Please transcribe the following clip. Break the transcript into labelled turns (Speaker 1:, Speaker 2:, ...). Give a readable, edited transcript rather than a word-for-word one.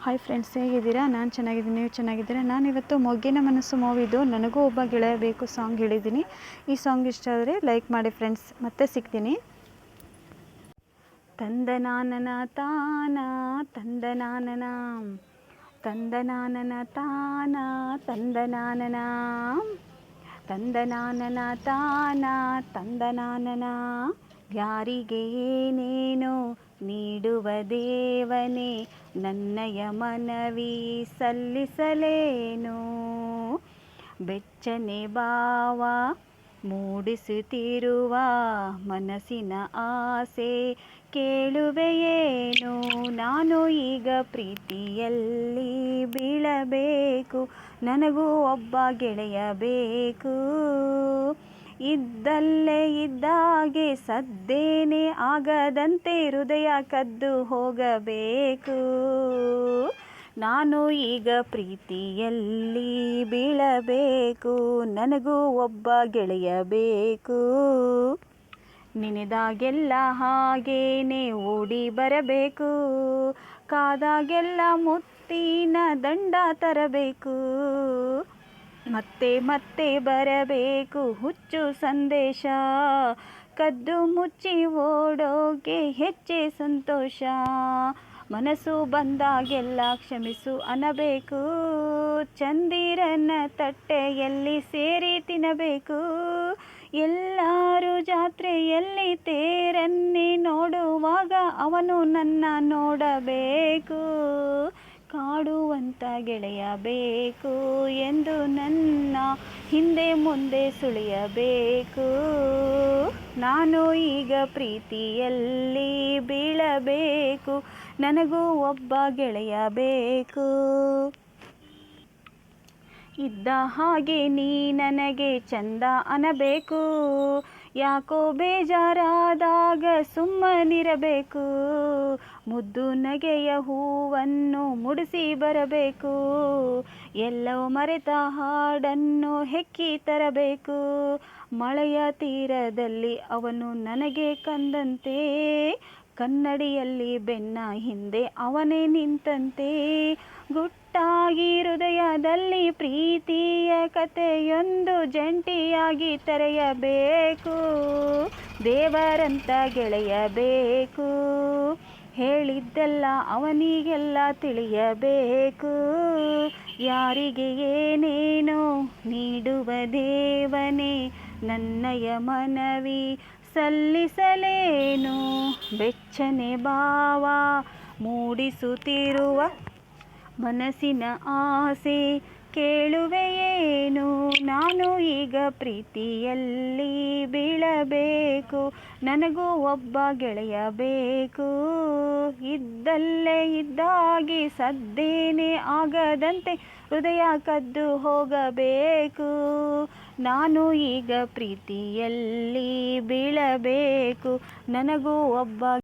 Speaker 1: Hi friends, ಹೇಗಿದ್ದೀರಾ? ನಾನು ಚೆನ್ನಾಗಿದ್ದೀನಿ, ನೀವು ಚೆನ್ನಾಗಿದ್ದೀರಾ? ನಾನಿವತ್ತು ಮೊಗ್ಗಿನ ಮನಸ್ಸು ಮೂವಿದು ನನಗೂ ಒಬ್ಬ ಗೆಳೆಯ ಬೇಕು ಸಾಂಗ್ ಹೇಳಿದ್ದೀನಿ. ಈ ಸಾಂಗ್ ಇಷ್ಟ ಆದರೆ ಲೈಕ್ ಮಾಡಿ ಫ್ರೆಂಡ್ಸ್. ಮತ್ತೆ ಸಿಗ್ತೀನಿ. ತಂದನಾನನ ತಾನ ತಂದನಾನನ ತಂದನಾನನ ತಾನ ತಂದನಾನನ ತಂದನಾನನ ತಾನ ತಂದನಾನನ ಯಾರಿಗೆ ಏನೇನೋ ನೀಡುವ ದೇವನೇ ನನ್ನಯ ಮನವಿ ಸಲ್ಲಿಸಲೇನು. ಬೆಚ್ಚನೆ ಭಾವ ಮೂಡಿಸುತ್ತಿರುವ ಮನಸ್ಸಿನ ಆಸೆ ಕೇಳುವೆಯೇನು. ನಾನು ಈಗ ಪ್ರೀತಿಯಲ್ಲಿ ಬೀಳಬೇಕು, ನನಗೂ ಒಬ್ಬ ಗೆಳೆಯ ಬೇಕು. ಇದ್ದಲ್ಲೇ ಇದ್ದಾಗೆ ಸದ್ದೇನೆ ಆಗದಂತೆ ಹೃದಯ ಕದ್ದು ಹೋಗಬೇಕು. ನಾನು ಈಗ ಪ್ರೀತಿಯಲ್ಲಿ ಬೀಳಬೇಕು, ನನಗೂ ಒಬ್ಬ ಗೆಳೆಯ ಬೇಕು. ನೆನೆದಾಗೆಲ್ಲ ಹಾಗೇನೆ ಓಡಿ ಬರಬೇಕು, ಕಾದಾಗೆಲ್ಲ ಮುತ್ತಿನ ದಂಡ ತರಬೇಕು. ಮತ್ತೆ ಮತ್ತೆ ಬರಬೇಕು ಹುಚ್ಚು ಸಂದೇಶ, ಕದ್ದು ಮುಚ್ಚಿ ಓಡೋಕೆ ಹೆಚ್ಚೆ ಸಂತೋಷ. ಮನಸ್ಸು ಬಂದಾಗೆಲ್ಲ ಕ್ಷಮಿಸು ಅನ್ನಬೇಕು, ಚಂದಿರನ ತಟ್ಟೆಯಲ್ಲಿ ಸೇರಿ ತಿನ್ನಬೇಕು. ಎಲ್ಲರೂ ಜಾತ್ರೆಯಲ್ಲಿ ತೇರನ್ನೇ ನೋಡುವಾಗ ಅವನು ನನ್ನ ನೋಡಬೇಕು. ಕಾಡುವಂಥ ಗೆಳೆಯ ಬೇಕು ಎಂದು ನನ್ನ ಹಿಂದೆ ಮುಂದೆ ಸುಳಿಯಬೇಕು. ನಾನು ಈಗ ಪ್ರೀತಿಯಲ್ಲಿ ಬೀಳಬೇಕು, ನನಗೂ ಒಬ್ಬ ಗೆಳೆಯ ಬೇಕು. ಇದ್ದ ಹಾಗೆ ನೀ ನನಗೆ ಚಂದ ಅನ್ನಬೇಕು, ಯಾಕೋ ಬೇಜಾರಾದಾಗ ಸುಮ್ಮನಿರಬೇಕು. ಮುದ್ದು ನಗೆಯ ಹೂವನ್ನು ಮುಡಿಸಿ ಬರಬೇಕು, ಎಲ್ಲೋ ಮರೆತ ಹಾಡನ್ನು ಹೆಕ್ಕಿ ತರಬೇಕು. ಮಳೆಯ ತೀರದಲ್ಲಿ ಅವನು ನನಗೆ ಕಂಡಂತೆ, ಕನ್ನಡಿಯಲ್ಲಿ ಬೆನ್ನ ಹಿಂದೆ ಅವನೇ ನಿಂತಂತೆ. ಗುಟ್ಟಾಗಿ ಹೃದಯದಲ್ಲಿ ಪ್ರೀತಿಯ ಕಥೆಯೊಂದು ಜಂಟಿಯಾಗಿ ತೆರೆಯಬೇಕು. ದೇವರಂತ ಗೆಳೆಯ ಬೇಕು, ಹೇಳಿದ್ದೆಲ್ಲ ಅವನಿಗೆಲ್ಲ ತಿಳಿಯಬೇಕು. ಯಾರಿಗೆ ಏನೇನೋ ನೀಡುವ ದೇವನೇ ನನ್ನಯ ಮನವಿ ಸಲ್ಲಿಸಲೇನು. ಬೆಚ್ಚನೆ ಭಾವ ಮೂಡಿಸುತ್ತಿರುವ ಮನಸ್ಸಿನ ಆಸೆ ಕೇಳುವೆಯೇನು. ನಾನು ಈಗ ಪ್ರೀತಿಯಲ್ಲಿ ಬೀಳಬೇಕು, ನನಗೂ ಒಬ್ಬ ಗೆಳೆಯ ಬೇಕು. ಇದ್ದಲ್ಲೇ ಇದ್ದಾಗಿ ಸದ್ದೇನೆ ಆಗದಂತೆ ಹೃದಯ ಕದ್ದು ಹೋಗಬೇಕು. ನಾನು ಈಗ ಪ್ರೀತಿಯಲ್ಲಿ ಬೀಳಬೇಕು, ನನಗೂ ಒಬ್ಬ